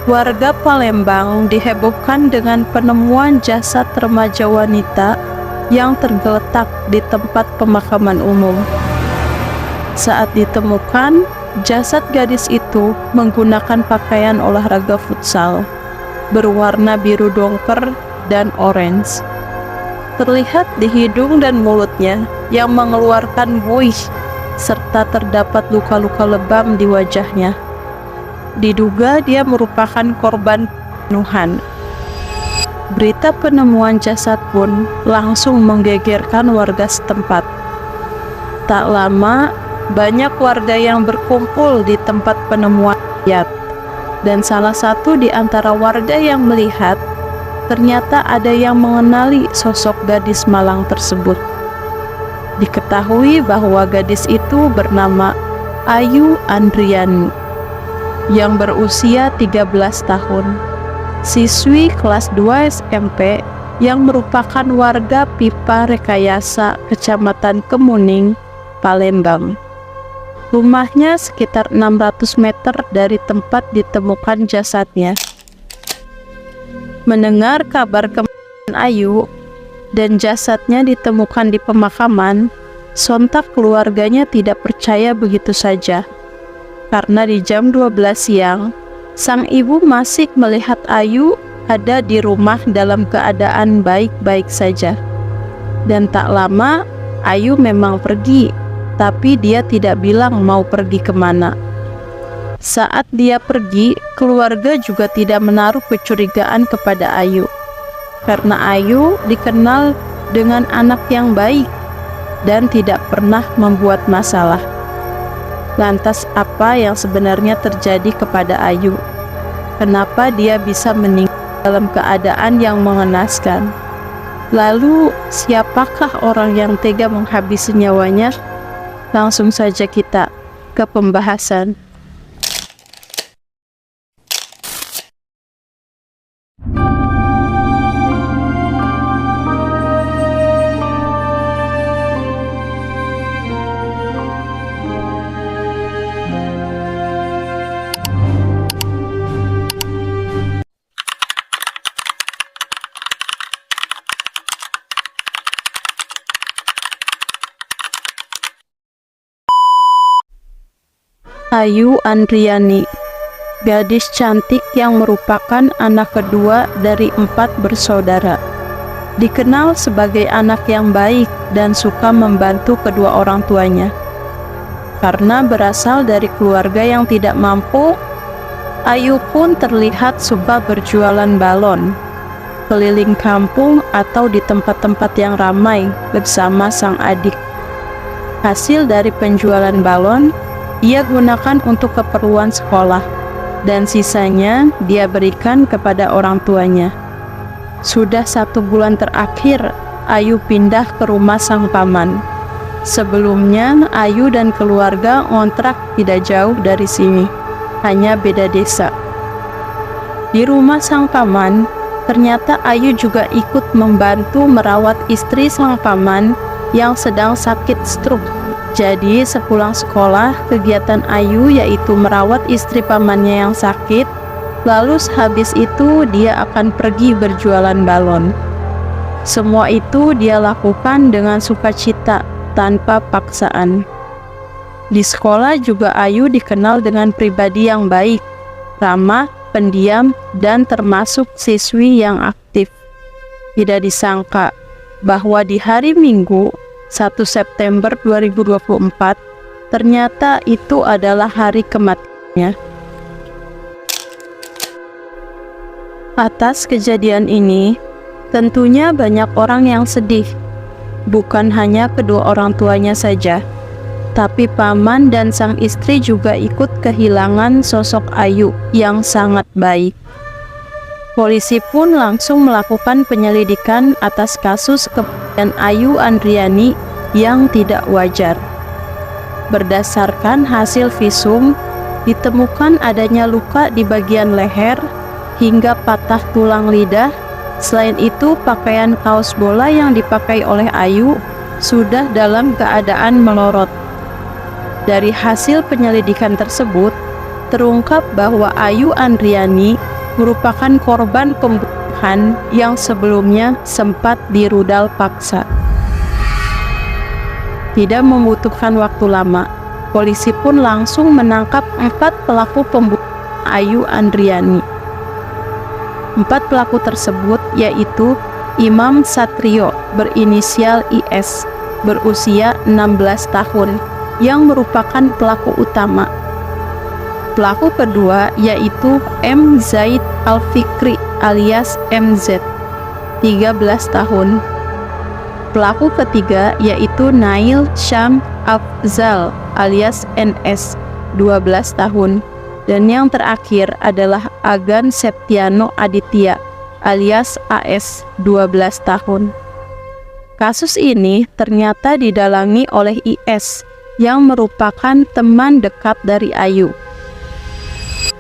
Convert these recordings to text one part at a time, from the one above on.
Warga Palembang dihebohkan dengan penemuan jasad remaja wanita yang tergeletak di tempat pemakaman umum. Saat ditemukan, jasad gadis itu menggunakan pakaian olahraga futsal berwarna biru dongker dan orange. Terlihat di hidung dan mulutnya yang mengeluarkan buih, serta terdapat luka-luka lebam di wajahnya. Diduga dia merupakan korban pembunuhan. Berita penemuan jasad pun langsung menggegerkan warga setempat. Tak lama, banyak warga yang berkumpul di tempat penemuan mayat, dan salah satu di antara warga yang melihat ternyata ada yang mengenali sosok gadis malang tersebut. Diketahui bahwa gadis itu bernama Ayu Andriani, yang berusia 13 tahun, siswi kelas 2 SMP yang merupakan warga Pipa Rekayasa, Kecamatan Kemuning, Palembang. Rumahnya sekitar 600 meter dari tempat ditemukan jasadnya. Mendengar kabar kematian Ayu dan jasadnya ditemukan di pemakaman, sontak keluarganya tidak percaya begitu saja. Karena di jam 12 siang, sang ibu masih melihat Ayu ada di rumah dalam keadaan baik-baik saja. Dan tak lama, Ayu memang pergi, tapi dia tidak bilang mau pergi kemana. Saat dia pergi, keluarga juga tidak menaruh kecurigaan kepada Ayu. Karena Ayu dikenal dengan anak yang baik dan tidak pernah membuat masalah. Lantas apa yang sebenarnya terjadi kepada Ayu? Kenapa dia bisa meninggal dalam keadaan yang mengenaskan? Lalu siapakah orang yang tega menghabisi nyawanya? Langsung saja kita ke pembahasan. Ayu Andriani, gadis cantik yang merupakan anak kedua dari 4 bersaudara. Dikenal sebagai anak yang baik dan suka membantu kedua orang tuanya. Karena berasal dari keluarga yang tidak mampu, Ayu pun terlihat suka berjualan balon keliling kampung atau di tempat-tempat yang ramai bersama sang adik. Hasil dari penjualan balon ia gunakan untuk keperluan sekolah, dan sisanya dia berikan kepada orang tuanya. Sudah 1 bulan terakhir, Ayu pindah ke rumah sang paman. Sebelumnya, Ayu dan keluarga ngontrak tidak jauh dari sini, hanya beda desa. Di rumah sang paman, ternyata Ayu juga ikut membantu merawat istri sang paman yang sedang sakit stroke. Jadi sepulang sekolah, kegiatan Ayu yaitu merawat istri pamannya yang sakit, lalu sehabis itu dia akan pergi berjualan balon. Semua itu dia lakukan dengan sukacita, tanpa paksaan. Di sekolah juga Ayu dikenal dengan pribadi yang baik, ramah, pendiam, dan termasuk siswi yang aktif. Tidak disangka bahwa di hari Minggu 1 September 2024, ternyata itu adalah hari kematiannya. Atas kejadian ini, tentunya banyak orang yang sedih. Bukan hanya kedua orang tuanya saja, tapi paman dan sang istri juga ikut kehilangan sosok Ayu yang sangat baik. Polisi pun langsung melakukan penyelidikan atas kasus kematian Ayu Andriani yang tidak wajar. Berdasarkan hasil visum, ditemukan adanya luka di bagian leher hingga patah tulang lidah. Selain itu, pakaian kaos bola yang dipakai oleh Ayu sudah dalam keadaan melorot. Dari hasil penyelidikan tersebut, terungkap bahwa Ayu Andriani merupakan korban pembunuhan yang sebelumnya sempat dirudal paksa. Tidak membutuhkan waktu lama, polisi pun langsung menangkap 4 pelaku pembunuhan Ayu Andriani. 4 pelaku tersebut yaitu Imam Satrio berinisial IS berusia 16 tahun yang merupakan pelaku utama. Pelaku kedua yaitu M. Zaid Al-Fikri alias MZ 13 tahun. Pelaku ketiga yaitu Nail Syam Afzal alias NS 12 tahun. Dan yang terakhir adalah Agan Septiano Aditya alias AS 12 tahun. Kasus ini ternyata didalangi oleh IS yang merupakan teman dekat dari Ayu.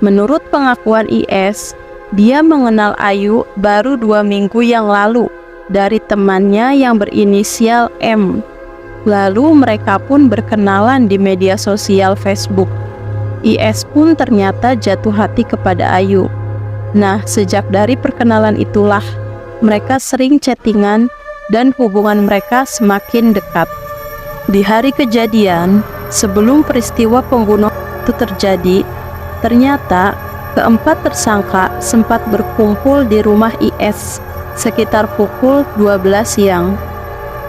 Menurut pengakuan IS, dia mengenal Ayu baru 2 minggu yang lalu dari temannya yang berinisial M. Lalu mereka pun berkenalan di media sosial Facebook. IS pun ternyata jatuh hati kepada Ayu. Nah, sejak dari perkenalan itulah mereka sering chattingan dan hubungan mereka semakin dekat. Di hari kejadian, sebelum peristiwa pembunuhan itu terjadi, ternyata keempat tersangka sempat berkumpul di rumah IS sekitar pukul 12 siang.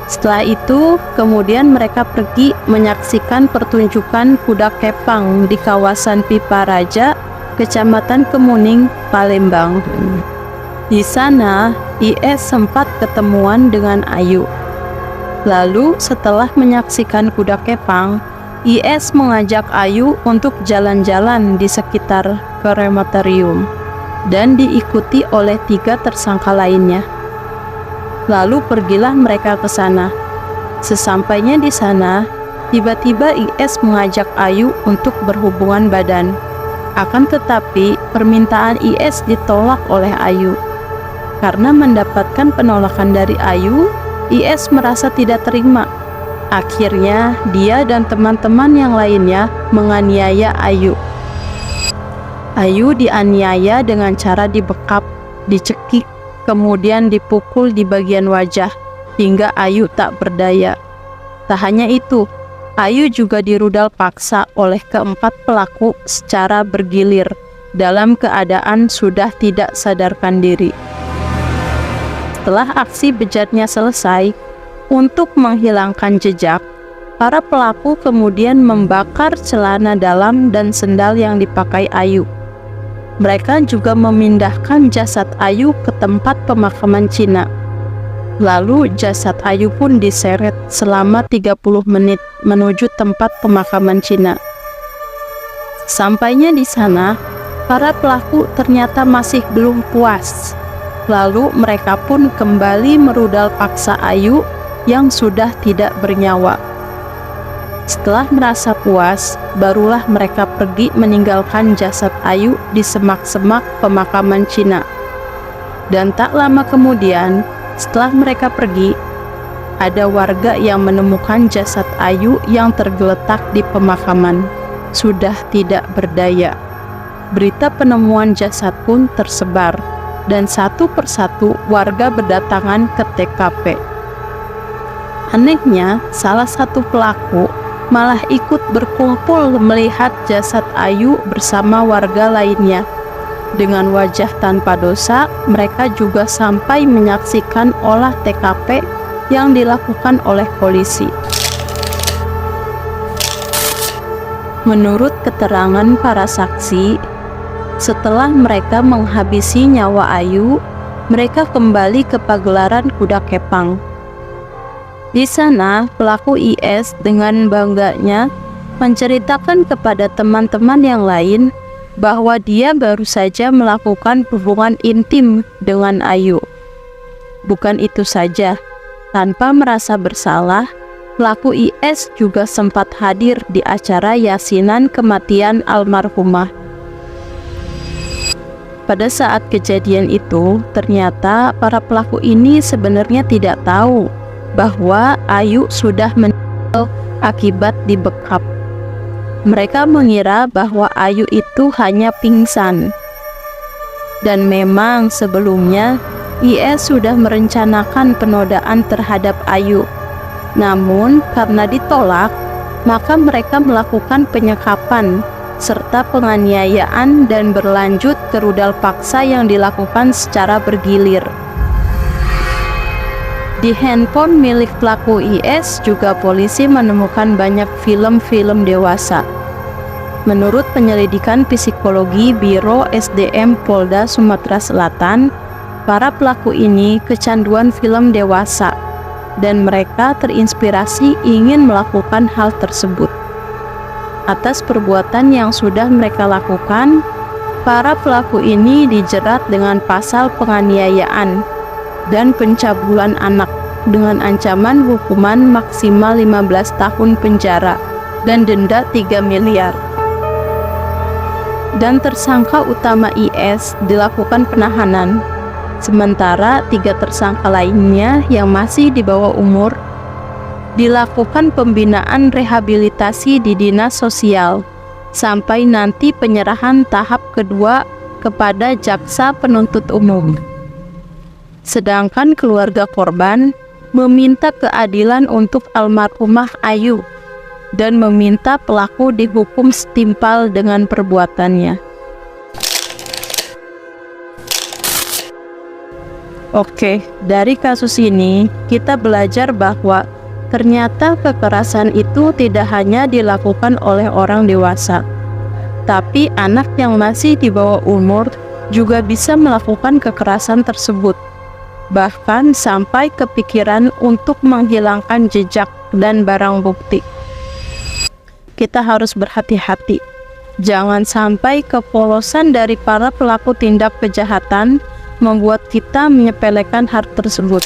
Setelah itu, kemudian mereka pergi menyaksikan pertunjukan kuda kepang di kawasan Pipa Raja, Kecamatan Kemuning, Palembang. Di sana, IS sempat ketemuan dengan Ayu. Lalu, setelah menyaksikan kuda kepang, IS mengajak Ayu untuk jalan-jalan di sekitar krematorium dan diikuti oleh 3 tersangka lainnya. Lalu pergilah mereka ke sana. Sesampainya di sana, tiba-tiba IS mengajak Ayu untuk berhubungan badan. Akan tetapi, permintaan IS ditolak oleh Ayu. Karena mendapatkan penolakan dari Ayu, IS merasa tidak terima. Akhirnya, dia dan teman-teman yang lainnya menganiaya Ayu. Ayu dianiaya dengan cara dibekap, dicekik, kemudian dipukul di bagian wajah hingga Ayu tak berdaya. Tak hanya itu, Ayu juga dirudal paksa oleh keempat pelaku secara bergilir dalam keadaan sudah tidak sadarkan diri. Setelah aksi bejatnya selesai, untuk menghilangkan jejak, para pelaku kemudian membakar celana dalam dan sendal yang dipakai Ayu. Mereka juga memindahkan jasad Ayu ke tempat pemakaman Cina. Lalu jasad Ayu pun diseret selama 30 menit menuju tempat pemakaman Cina. Sampainya di sana, para pelaku ternyata masih belum puas. Lalu mereka pun kembali merudal paksa Ayu yang sudah tidak bernyawa. Setelah merasa puas, barulah mereka pergi meninggalkan jasad Ayu di semak-semak pemakaman Cina. Dan tak lama kemudian, setelah mereka pergi, ada warga yang menemukan jasad Ayu yang tergeletak di pemakaman, sudah tidak berdaya. Berita penemuan jasad pun tersebar, dan satu persatu warga berdatangan ke TKP. Anehnya, salah satu pelaku malah ikut berkumpul melihat jasad Ayu bersama warga lainnya. Dengan wajah tanpa dosa, mereka juga sampai menyaksikan olah TKP yang dilakukan oleh polisi. Menurut keterangan para saksi, setelah mereka menghabisi nyawa Ayu, mereka kembali ke pagelaran kuda kepang. Di sana, pelaku IS dengan bangganya menceritakan kepada teman-teman yang lain bahwa dia baru saja melakukan hubungan intim dengan Ayu. Bukan itu saja, tanpa merasa bersalah, pelaku IS juga sempat hadir di acara yasinan kematian almarhumah. Pada saat kejadian itu, ternyata para pelaku ini sebenarnya tidak tahu bahwa Ayu sudah meninggal akibat dibekap. Mereka mengira bahwa Ayu itu hanya pingsan. Dan memang sebelumnya IS sudah merencanakan penodaan terhadap Ayu. Namun karena ditolak, maka mereka melakukan penyekapan serta penganiayaan dan berlanjut ke rudal paksa yang dilakukan secara bergilir. Di handphone milik pelaku IS juga polisi menemukan banyak film-film dewasa. Menurut penyelidikan psikologi Biro SDM Polda Sumatera Selatan, para pelaku ini kecanduan film dewasa dan mereka terinspirasi ingin melakukan hal tersebut. Atas perbuatan yang sudah mereka lakukan, para pelaku ini dijerat dengan pasal penganiayaan dan pencabulan anak dengan ancaman hukuman maksimal 15 tahun penjara dan denda 3 miliar. Dan tersangka utama IS dilakukan penahanan, sementara 3 tersangka lainnya yang masih di bawah umur dilakukan pembinaan rehabilitasi di dinas sosial sampai nanti penyerahan tahap kedua kepada jaksa penuntut umum. Sedangkan keluarga korban meminta keadilan untuk almarhumah Ayu dan meminta pelaku dihukum setimpal dengan perbuatannya. Oke, dari kasus ini kita belajar bahwa ternyata kekerasan itu tidak hanya dilakukan oleh orang dewasa, tapi anak yang masih di bawah umur juga bisa melakukan kekerasan tersebut, bahkan sampai kepikiran untuk menghilangkan jejak dan barang bukti. Kita harus berhati-hati, jangan sampai kepolosan dari para pelaku tindak kejahatan membuat kita menyepelekan hal tersebut.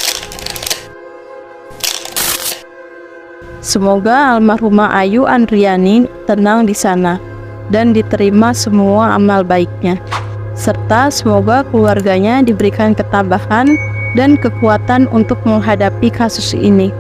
Semoga almarhumah Ayu Andriani tenang di sana dan diterima semua amal baiknya, serta semoga keluarganya diberikan ketabahan dan kekuatan untuk menghadapi kasus ini.